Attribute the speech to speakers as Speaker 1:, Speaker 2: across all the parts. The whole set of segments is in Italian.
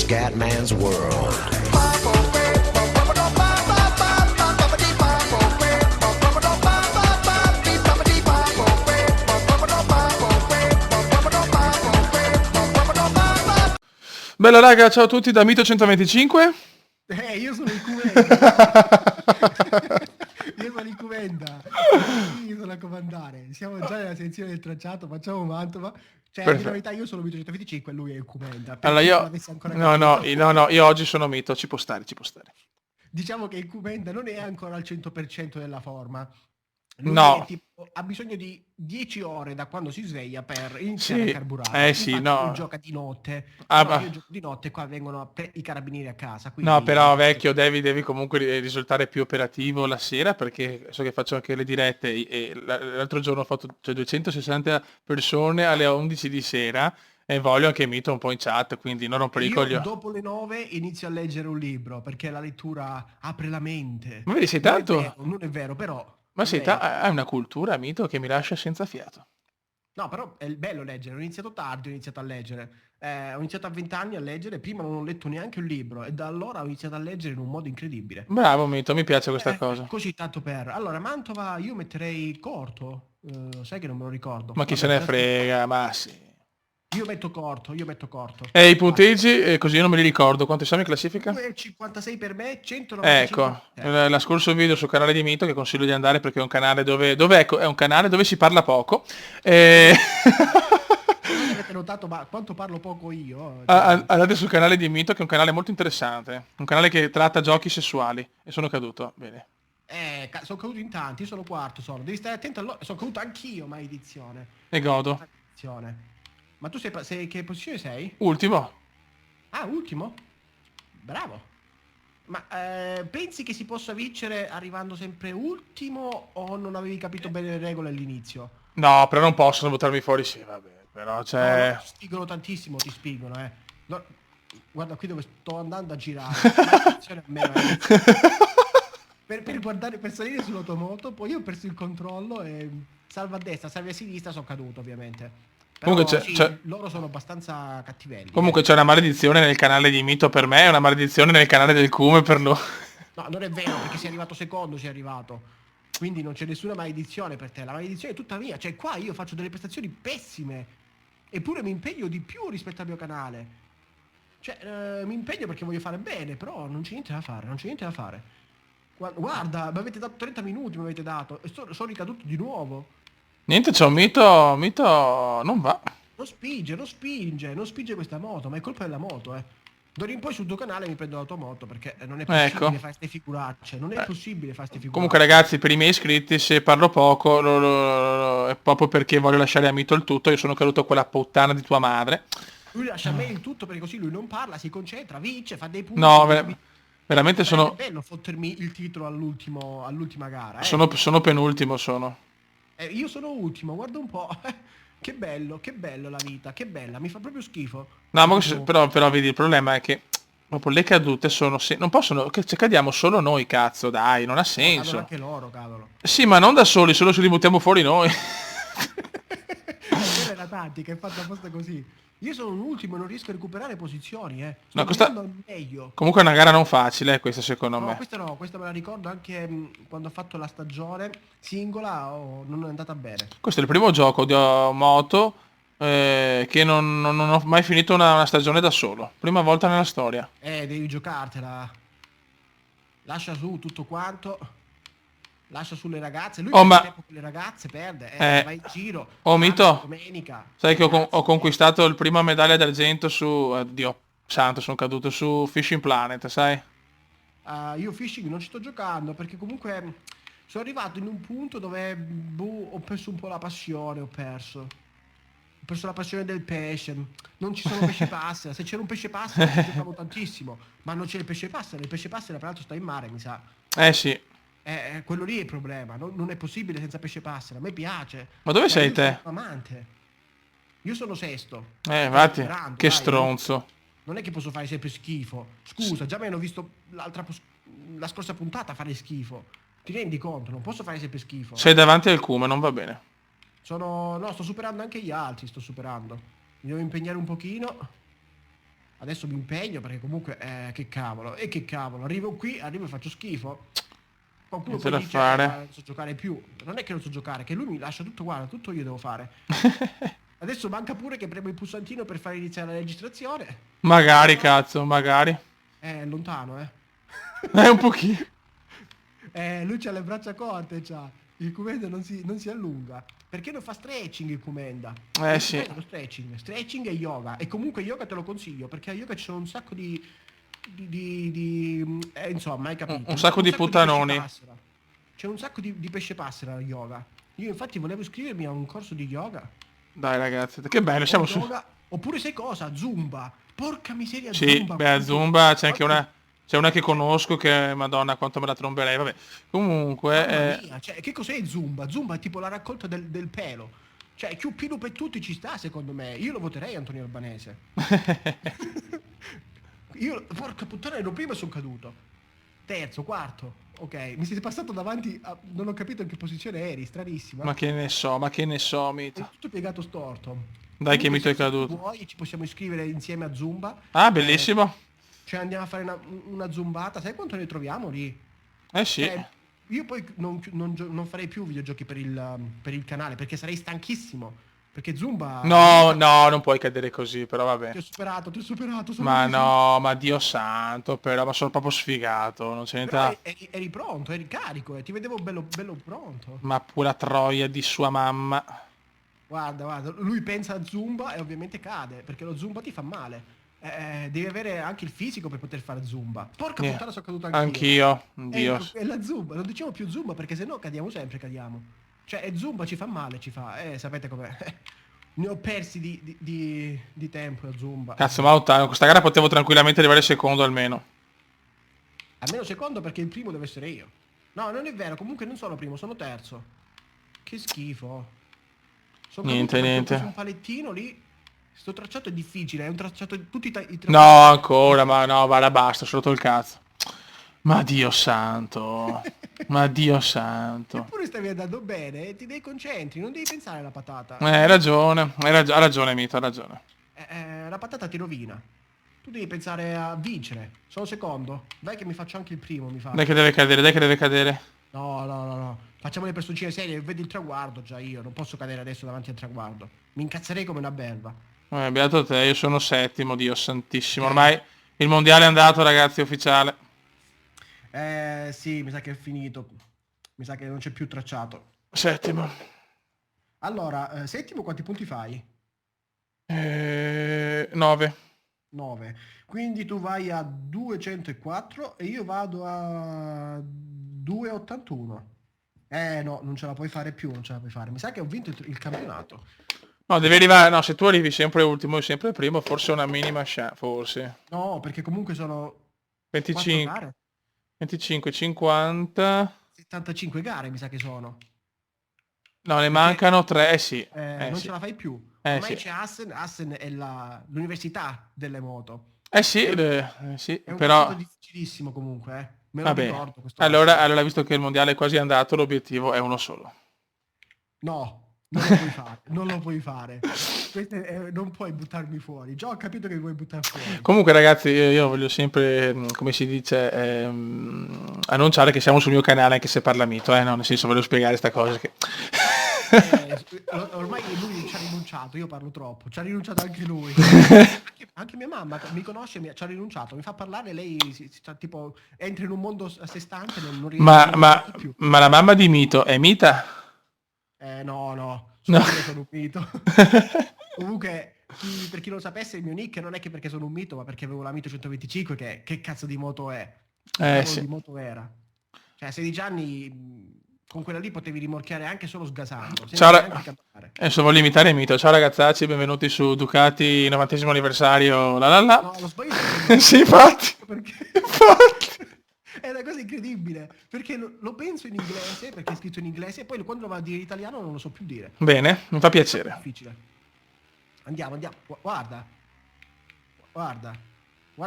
Speaker 1: Scatman's World.
Speaker 2: Bella raga, ciao a tutti da Mito 125.
Speaker 3: Io sono il Cumenda. Io sono il Cumenda. Io sono a comandare. Siamo già nella sezione del tracciato, facciamo Mantova. Cioè, in verità io sono Mito 125 e lui è il Cumenda.
Speaker 2: Allora io... No, io oggi sono Mito, ci può stare.
Speaker 3: Diciamo che il Cumenda non è ancora al 100% della forma. Lui
Speaker 2: No.
Speaker 3: ha bisogno di 10 ore da quando si sveglia per iniziare a carburare.
Speaker 2: Sì, no.
Speaker 3: Lui gioca di notte. Io gioco di notte e qua vengono i carabinieri a casa. Quindi...
Speaker 2: No, però vecchio, devi comunque risultare più operativo la sera, perché so che faccio anche le dirette e l'altro giorno ho fatto 260 persone alle 11 di sera e voglio anche Mito un po' in chat, quindi non rompere i coglioni.
Speaker 3: Dopo le 9 inizio a leggere un libro, perché la lettura apre la mente.
Speaker 2: Ma vedi, sei tanto...
Speaker 3: Non è vero, però...
Speaker 2: Ma hai una cultura, Mito, che mi lascia senza fiato.
Speaker 3: No, però è bello leggere. Ho iniziato tardi, ho iniziato a leggere. Ho iniziato a 20 anni a leggere, prima non ho letto neanche un libro e da allora ho iniziato a leggere in un modo incredibile.
Speaker 2: Bravo Mito, mi piace questa cosa.
Speaker 3: Così tanto per... Allora, Mantova io metterei corto. Sai che non me lo ricordo.
Speaker 2: Ma chi se ne frega, ma sì.
Speaker 3: Io metto corto.
Speaker 2: E i punteggi, così io non me li ricordo. Quanto siamo in classifica?
Speaker 3: 2,56 per me, 195
Speaker 2: Ecco, la scorso video sul canale di Mito, che consiglio di andare perché è un canale dove è un canale dove si parla poco.
Speaker 3: Avete notato, ma quanto parlo poco io?
Speaker 2: Andate sul canale di Mito, che è un canale molto interessante. Un canale che tratta giochi sessuali. E sono caduto, bene.
Speaker 3: Sono caduto in tanti, io sono quarto solo. Devi stare attento sono caduto anch'io, maledizione.
Speaker 2: E godo.
Speaker 3: Maledizione. Ma tu sei che posizione sei?
Speaker 2: Ultimo.
Speaker 3: Ah, ultimo? Bravo. Ma pensi che si possa vincere arrivando sempre ultimo o non avevi capito bene le regole all'inizio?
Speaker 2: No, però non possono buttarmi fuori, sì, vabbè. Però c'è...
Speaker 3: No, ti spingono tantissimo, No, guarda qui dove sto andando a girare. per guardare, per salire sull'automoto, poi io ho perso il controllo e salva a destra, salva a sinistra, sono caduto ovviamente. Però,
Speaker 2: comunque
Speaker 3: loro sono abbastanza cattivelli.
Speaker 2: Comunque c'è una maledizione nel canale di Mito per me e una maledizione nel canale del Cume per lui.
Speaker 3: No, non è vero, perché sei arrivato secondo, quindi non c'è nessuna maledizione per te, la maledizione è tutta mia. Cioè qua io faccio delle prestazioni pessime, eppure mi impegno di più rispetto al mio canale. Cioè mi impegno perché voglio fare bene, però non c'è niente da fare. Guarda, mi avete dato 30 minuti, mi avete dato e sono ricaduto di nuovo.
Speaker 2: Niente, c'è un Mito non va.
Speaker 3: Non spinge questa moto, ma è colpa della moto, D'ora in poi sul tuo canale mi prendo l'automoto perché non è possibile fare ste figuracce,
Speaker 2: Comunque ragazzi, per i miei iscritti, se parlo poco è proprio perché voglio lasciare a Mito il tutto. Io sono caduto a quella puttana di tua madre.
Speaker 3: Lui lascia a me il tutto perché così lui non parla, si concentra, vince, fa dei punti.
Speaker 2: No, veramente sono...
Speaker 3: È bello fottermi il titolo all'ultima gara.
Speaker 2: Sono penultimo, sono.
Speaker 3: Io sono ultimo, guarda un po'. Che bello la vita, che bella, mi fa proprio schifo.
Speaker 2: No, ma però vedi, il problema è che proprio le cadute sono... non possono... Che cadiamo solo noi, cazzo, dai, non ha senso.
Speaker 3: Cadono anche loro, cavolo.
Speaker 2: Sì, ma non da soli, solo se li buttiamo fuori noi.
Speaker 3: Quella è la tattica, è fatta apposta così. Io sono un ultimo e non riesco a recuperare posizioni,
Speaker 2: No, questa...
Speaker 3: meglio.
Speaker 2: Comunque è una gara non facile, questa secondo me.
Speaker 3: Questa me la ricordo anche quando ho fatto la stagione singola, non è andata bene.
Speaker 2: Questo è il primo gioco di moto che non ho mai finito una stagione da solo. Prima volta nella storia.
Speaker 3: Devi giocartela. Lascia su tutto quanto. Lascia sulle ragazze. Lui perde tempo con le ragazze, perde. Vai in giro.
Speaker 2: Mito,
Speaker 3: domenica.
Speaker 2: sai che ho conquistato il prima medaglia d'argento su... Dio santo, sono caduto su Fishing Planet, sai?
Speaker 3: Io fishing non ci sto giocando perché comunque sono arrivato in un punto dove ho perso un po' la passione, ho perso la passione del pesce. Non ci sono pesce passera. Se c'era un pesce passera ci giocavo tantissimo, ma non c'è il pesce passera tra l'altro sta in mare, mi sa.
Speaker 2: Sì.
Speaker 3: Quello lì è il problema, non è possibile senza pesce passera. A me piace.
Speaker 2: Ma dove sei te?
Speaker 3: Sono amante. Io sono sesto.
Speaker 2: Infatti, che stronzo.
Speaker 3: Non è che posso fare sempre schifo. Scusa, già mi hanno visto la scorsa puntata fare schifo. Ti rendi conto? Non posso fare sempre schifo.
Speaker 2: Sei davanti al Cume, non va bene.
Speaker 3: Sto superando anche gli altri, Mi devo impegnare un pochino. Adesso mi impegno perché comunque, che cavolo, e che cavolo, arrivo qui, arrivo e faccio schifo. Qualcuno
Speaker 2: Niente
Speaker 3: poi
Speaker 2: da
Speaker 3: dice, ma
Speaker 2: fare.
Speaker 3: non so giocare più. Non è che non so giocare, che lui mi lascia tutto, guarda, tutto io devo fare. Adesso manca pure che premo il pulsantino per far iniziare la registrazione.
Speaker 2: Magari, cazzo, magari.
Speaker 3: È lontano, eh.
Speaker 2: Un pochino.
Speaker 3: Lui c'ha le braccia corte, c'ha. Il Kumenda non si allunga. Perché non fa stretching il Kumenda?
Speaker 2: Sì.
Speaker 3: Lo stretching. Stretching e yoga. E comunque yoga te lo consiglio, perché a yoga ci sono un sacco insomma, hai capito?
Speaker 2: Un sacco di
Speaker 3: pesce
Speaker 2: puttanoni.
Speaker 3: passera. C'è un sacco di pesce passera a yoga. Io infatti volevo iscrivermi a un corso di yoga.
Speaker 2: Dai ragazzi, che bello, siamo su.
Speaker 3: Yoga. Oppure sai cosa? Zumba. Porca miseria,
Speaker 2: Sì,
Speaker 3: Zumba.
Speaker 2: beh, a Zumba c'è anche una... C'è una che conosco che, madonna, quanto me la tromberei, vabbè. Comunque...
Speaker 3: Mamma mia, cioè, che cos'è Zumba? Zumba è tipo la raccolta del pelo. Cioè, più pino per tutti ci sta, secondo me. Io lo voterei Antonio Albanese. Io, porca puttana, ero prima e sono caduto. Terzo, quarto. Ok, mi sei passato davanti non ho capito in che posizione eri, stranissima.
Speaker 2: ma che ne so,
Speaker 3: È
Speaker 2: mito.
Speaker 3: tutto piegato storto.
Speaker 2: Dai che
Speaker 3: Comunque,
Speaker 2: mito è
Speaker 3: se
Speaker 2: caduto.
Speaker 3: vuoi, ci possiamo iscrivere insieme a Zumba.
Speaker 2: Ah,
Speaker 3: Eh,
Speaker 2: bellissimo.
Speaker 3: cioè, andiamo a fare una zumbata. Sai quanto ne troviamo lì?
Speaker 2: Sì.
Speaker 3: Cioè, io poi non farei più videogiochi per il canale perché sarei stanchissimo. Perché Zumba...
Speaker 2: No, no, non puoi cadere così, però vabbè.
Speaker 3: Ti ho superato. Sono
Speaker 2: Ma
Speaker 3: vivo.
Speaker 2: no, ma Dio santo, però, ma sono proprio sfigato, non c'è niente
Speaker 3: Però
Speaker 2: da...
Speaker 3: eri pronto, eri carico, ti vedevo bello pronto.
Speaker 2: Ma pura troia di sua mamma.
Speaker 3: Guarda, lui pensa a Zumba e ovviamente cade, perché lo Zumba ti fa male. Devi avere anche il fisico per poter fare Zumba. Porca puttana, sono caduto anch'io.
Speaker 2: Anch'io, Dio.
Speaker 3: È la Zumba, non diciamo più Zumba perché sennò cadiamo sempre, cadiamo. Cioè, Zumba ci fa male, ci fa. Sapete com'è. Ne ho persi di tempo a Zumba.
Speaker 2: Cazzo, ma ottavo, questa gara potevo tranquillamente arrivare secondo almeno.
Speaker 3: Almeno secondo perché il primo deve essere io. No, non è vero, comunque non sono primo, sono terzo. Che schifo. Sono
Speaker 2: Niente,
Speaker 3: caduto perché ho
Speaker 2: niente.
Speaker 3: preso un palettino lì. Sto tracciato è difficile, è un tracciato tutti i
Speaker 2: No, ancora, ma no, guarda, basta, ho rotto il cazzo. Ma Dio santo. Ma Dio santo.
Speaker 3: Eppure stavi andando bene, ti devi concentri, non devi pensare alla patata.
Speaker 2: Hai ragione, ha ragione, Mito, ha ragione.
Speaker 3: La patata ti rovina. Tu devi pensare a vincere. Sono secondo. Dai che mi faccio anche il primo, mi fa.
Speaker 2: Dai che deve cadere, dai che deve cadere.
Speaker 3: No. Facciamo le personcine serie, vedi il traguardo già io, non posso cadere adesso davanti al traguardo. Mi incazzerei come una belva.
Speaker 2: Beato te, io sono settimo, Dio santissimo. Ormai il mondiale è andato, ragazzi, ufficiale.
Speaker 3: Sì, mi sa che è finito. Mi sa che non c'è più tracciato.
Speaker 2: Settimo.
Speaker 3: Allora, settimo quanti punti fai?
Speaker 2: 9.
Speaker 3: 9. Quindi tu vai a 204 e io vado a 281. No, non ce la puoi fare più, non ce la puoi fare. Mi sa che ho vinto il campionato.
Speaker 2: No, devi arrivare, no, se tu arrivi sempre ultimo e sempre primo, forse una minima chance, forse.
Speaker 3: No, perché comunque sono
Speaker 2: 25,
Speaker 3: 4 gare.
Speaker 2: 25, 50...
Speaker 3: 75 gare mi sa che sono.
Speaker 2: No, ne mancano 3, sì.
Speaker 3: Non
Speaker 2: Sì.
Speaker 3: ce la fai più. Ormai
Speaker 2: Sì.
Speaker 3: c'è Assen è l'università delle moto.
Speaker 2: Sì, sì,
Speaker 3: È un
Speaker 2: però...
Speaker 3: tracciato difficilissimo comunque, eh. Me lo
Speaker 2: Vabbè,
Speaker 3: ricordo questo.
Speaker 2: allora, visto che il mondiale è quasi andato, l'obiettivo è uno solo.
Speaker 3: No, non lo puoi fare, non lo puoi fare. Non puoi buttarmi fuori. Già ho capito che mi vuoi buttare fuori.
Speaker 2: Comunque ragazzi, io voglio sempre, come si dice, annunciare che siamo sul mio canale anche se parla Mito, no? Nel senso voglio spiegare sta cosa che...
Speaker 3: Ormai lui ci ha rinunciato, io parlo troppo, ci ha rinunciato anche lui. Anche mia mamma mi conosce, ci ha rinunciato, mi fa parlare, lei tipo entra in un mondo a sé stante, non riesce
Speaker 2: Ma
Speaker 3: più.
Speaker 2: la mamma di Mito è Mita?
Speaker 3: No,
Speaker 2: No.
Speaker 3: io sono un mito. Comunque, per chi non sapesse, il mio nick non è che perché sono un mito, ma perché avevo la Mito 125, che cazzo di moto è?
Speaker 2: Sì.
Speaker 3: Di moto era. Cioè, a 16 anni con quella lì potevi rimorchiare anche solo sgasando.
Speaker 2: Ciao,
Speaker 3: Neanche cantare.
Speaker 2: adesso voglio imitare Mito. Ciao ragazzacci, benvenuti su Ducati 90° anniversario. La la la.
Speaker 3: No, lo sbaglio.
Speaker 2: Sì, infatti.
Speaker 3: Perché
Speaker 2: Infatti.
Speaker 3: è una cosa incredibile. Perché lo penso in inglese, perché è scritto in inglese, e poi quando lo vado a dire in italiano non lo so più dire.
Speaker 2: Bene, mi fa
Speaker 3: È
Speaker 2: piacere.
Speaker 3: difficile. Andiamo. Guarda. Guarda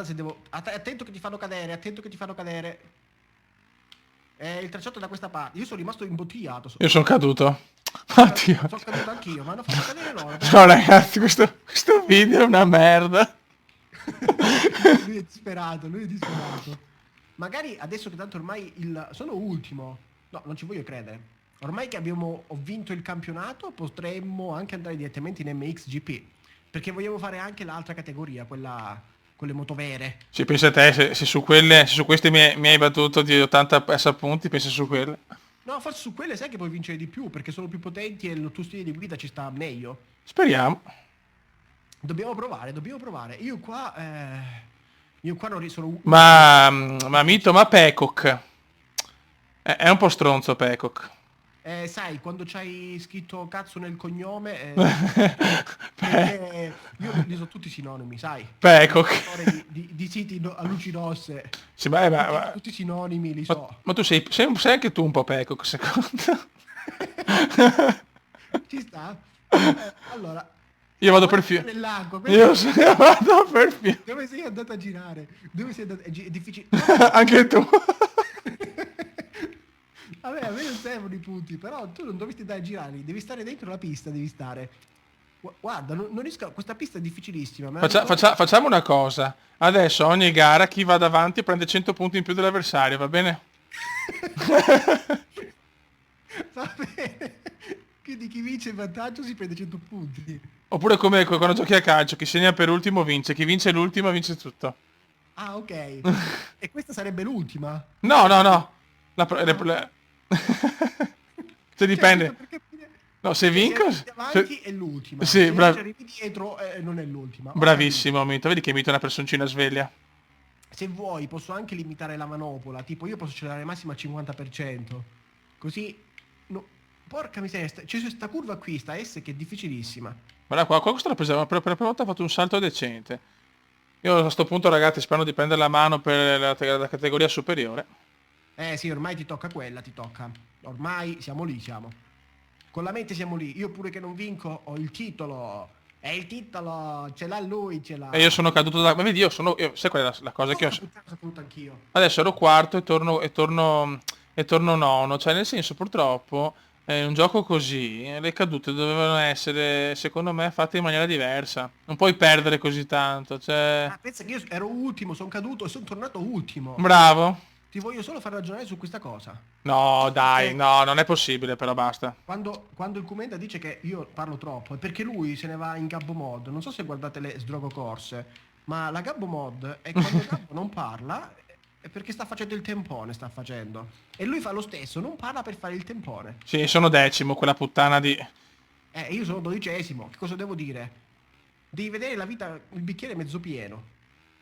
Speaker 3: se devo... Attento che ti fanno cadere. Il tracciato è da questa parte. Io sono rimasto imbottigliato.
Speaker 2: Io sono caduto. Oddio.
Speaker 3: Sono caduto anch'io, ma hanno fatto cadere loro.
Speaker 2: No ragazzi, questo video è una merda.
Speaker 3: Lui è disperato, lui è disperato. Magari adesso che tanto ormai sono ultimo. No, non ci voglio credere. Ormai che ho vinto il campionato, potremmo anche andare direttamente in MXGP. Perché vogliamo fare anche l'altra categoria, quella con le moto vere.
Speaker 2: Sì, pensa a te, se su queste mi hai battuto di 80 punti, pensa su quelle.
Speaker 3: No, forse su quelle sai che puoi vincere di più, perché sono più potenti e il tuo stile di guida ci sta meglio.
Speaker 2: Speriamo.
Speaker 3: Dobbiamo provare, dobbiamo provare. Io qua non sono ultimo.
Speaker 2: Ma Mito, ma Peacock. È un po' stronzo Peacock.
Speaker 3: Sai, quando c'hai scritto cazzo nel cognome,
Speaker 2: Pe-
Speaker 3: perché io li so tutti sinonimi, sai? Da
Speaker 2: Peacock.
Speaker 3: fondatore di siti a luci rosse,
Speaker 2: Sì,
Speaker 3: tutti sinonimi li so.
Speaker 2: ma tu sei anche tu un po' Peacock, secondo.
Speaker 3: Ci sta? Allora,
Speaker 2: Io vado per
Speaker 3: guarda
Speaker 2: filo.
Speaker 3: nell'acqua,
Speaker 2: Io vado per filo.
Speaker 3: dove sei andato a girare? Dove sei andato? È difficile. Vabbè,
Speaker 2: Anche tu.
Speaker 3: vabbè, a me non servono i punti, però tu non dovresti andare a girare, devi stare dentro la pista, devi stare. Guarda, non riesco, questa pista è difficilissima, me la ricordo.
Speaker 2: Facciamo una cosa. Adesso ogni gara chi va davanti prende 100 punti in più dell'avversario, va bene?
Speaker 3: Va bene. Quindi chi vince il vantaggio si prende 100 punti.
Speaker 2: Oppure come quando giochi a calcio, chi segna per ultimo vince, chi vince l'ultimo vince tutto.
Speaker 3: Ah, ok. E questa sarebbe l'ultima?
Speaker 2: No, no, no. La, pro-
Speaker 3: Ah, ok.
Speaker 2: Se
Speaker 3: Cioè, giusto
Speaker 2: dipende.
Speaker 3: perché capire.
Speaker 2: No, se
Speaker 3: Cioè, se
Speaker 2: vinco...
Speaker 3: arrivi davanti è l'ultima.
Speaker 2: Sì,
Speaker 3: Se invece arrivi dietro non è l'ultima. Ho capito.
Speaker 2: bravissimo Mito. Vedi che Mito è una personcina sveglia.
Speaker 3: Se vuoi posso anche limitare la manopola. Tipo io posso accelerare massimo al 50%. Così... no. Porca miseria, c'è sta curva qui, sta S che è difficilissima.
Speaker 2: Guarda qua questa l'ha presa, per la prima volta ha fatto un salto decente. Io a sto punto ragazzi spero di prendere la mano per la categoria superiore.
Speaker 3: Sì, ormai ti tocca quella, ti tocca. Ormai siamo lì, siamo. Con la mente siamo lì. Io pure che non vinco ho il titolo. E il titolo ce l'ha lui, ce
Speaker 2: E io
Speaker 3: l'ha.
Speaker 2: sono caduto da... Ma vedi, sai qual è la cosa che ho...
Speaker 3: Porca puttana, sono caduto anch'io.
Speaker 2: Adesso ero quarto e torno nono. Cioè nel senso purtroppo un gioco così le cadute dovevano essere secondo me fatte in maniera diversa. Non puoi perdere così tanto. Cioè...
Speaker 3: Ah, pensa che io ero ultimo, sono caduto e sono tornato ultimo.
Speaker 2: Bravo.
Speaker 3: Ti voglio solo far ragionare su questa cosa.
Speaker 2: No, dai,
Speaker 3: Perché
Speaker 2: no, non è possibile, però basta.
Speaker 3: quando il commenta dice che io parlo troppo è perché lui se ne va in Gabbo Mod. Non so se guardate le sdrogo corse, ma la Gabbo Mod è quando Gabbo non parla è perché sta facendo il tempone, sta facendo. E lui fa lo stesso, non parla per fare il tempone.
Speaker 2: Sì, sono decimo, quella puttana di...
Speaker 3: Io sono 12°, che cosa devo dire? Devi vedere la vita, il bicchiere mezzo pieno.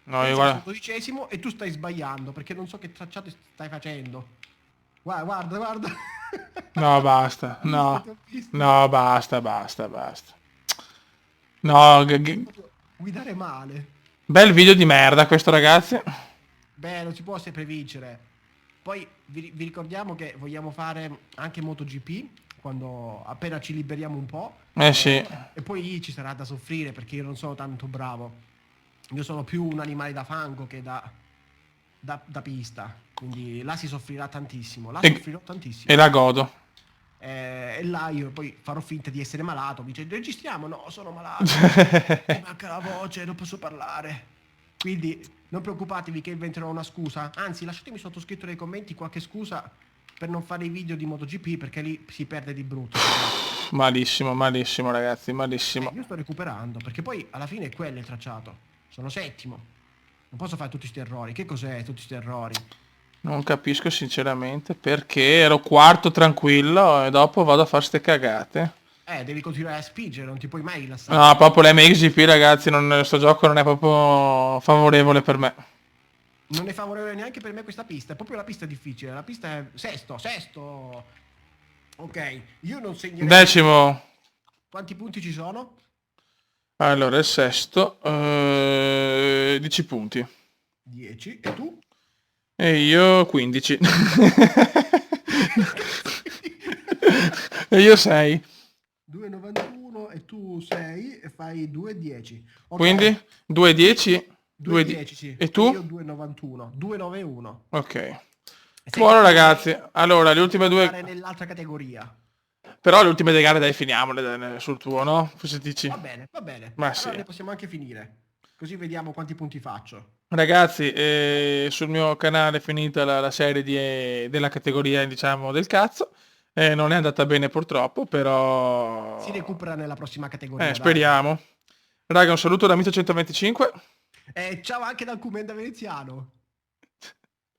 Speaker 2: No, io
Speaker 3: Pensa che sono
Speaker 2: guarda...
Speaker 3: 12° e tu stai sbagliando perché non so che tracciato stai facendo. Guarda, guarda, guarda.
Speaker 2: No, basta,
Speaker 3: Ti ho visto,
Speaker 2: no.
Speaker 3: ti ho visto.
Speaker 2: No, basta, basta, basta. No,
Speaker 3: Proprio guidare male.
Speaker 2: bel video di merda questo ragazzi.
Speaker 3: Beh, non si può sempre vincere. Poi vi ricordiamo che vogliamo fare anche MotoGP quando appena ci liberiamo un po'.
Speaker 2: Eh sì.
Speaker 3: E poi lì ci sarà da soffrire perché io non sono tanto bravo. Io sono più un animale da fango che da pista. Quindi là si soffrirà tantissimo. Là
Speaker 2: E,
Speaker 3: soffrirò tantissimo.
Speaker 2: e la godo.
Speaker 3: E là io poi farò finta di essere malato. Mi dice, registriamo? No, sono malato. Mi manca la voce, non posso parlare. Quindi non preoccupatevi che inventerò una scusa. Anzi, lasciatemi sottoscritto nei commenti qualche scusa per non fare i video di MotoGP perché lì si perde di brutto.
Speaker 2: Malissimo, malissimo ragazzi, malissimo.
Speaker 3: Io sto recuperando perché poi alla fine è quello il tracciato. Sono settimo. Non posso fare tutti questi errori. Che cos'è tutti questi errori?
Speaker 2: Non capisco sinceramente perché ero quarto tranquillo e dopo vado a fare ste cagate.
Speaker 3: Devi continuare a spingere, non ti puoi mai rilassare.
Speaker 2: No, proprio l'MXGP ragazzi, sto gioco non è proprio favorevole per me.
Speaker 3: Non è favorevole neanche per me questa pista, è proprio la pista difficile. La pista è sesto, sesto. Ok, io non segnerei.
Speaker 2: Decimo.
Speaker 3: Quanti punti ci sono?
Speaker 2: Allora, il sesto. 10 punti.
Speaker 3: 10. E tu?
Speaker 2: E io 15. E io 6.
Speaker 3: 2,91 e tu 6 e fai 2,10. Ok,
Speaker 2: Quindi 2,10.
Speaker 3: 2,10 sì.
Speaker 2: E tu?
Speaker 3: Io 2,91. 2,91.
Speaker 2: Ok.
Speaker 3: Sei
Speaker 2: Buono
Speaker 3: caduto
Speaker 2: ragazzi. Allora, le ultime
Speaker 3: per andare
Speaker 2: due...
Speaker 3: nell'altra categoria.
Speaker 2: Però le ultime due gare dai finiamole sul tuo, no? Cosa dici?
Speaker 3: Va bene, va bene.
Speaker 2: Ma
Speaker 3: Allora
Speaker 2: sì.
Speaker 3: ne possiamo anche finire. così vediamo quanti punti faccio.
Speaker 2: Ragazzi, sul mio canale è finita la serie della categoria, diciamo, del cazzo. Non è andata bene purtroppo,
Speaker 3: Si
Speaker 2: però...
Speaker 3: recupera nella prossima categoria, dai.
Speaker 2: speriamo. Raga, un saluto da Mito 125.
Speaker 3: Ciao anche dal Commenda Veneziano.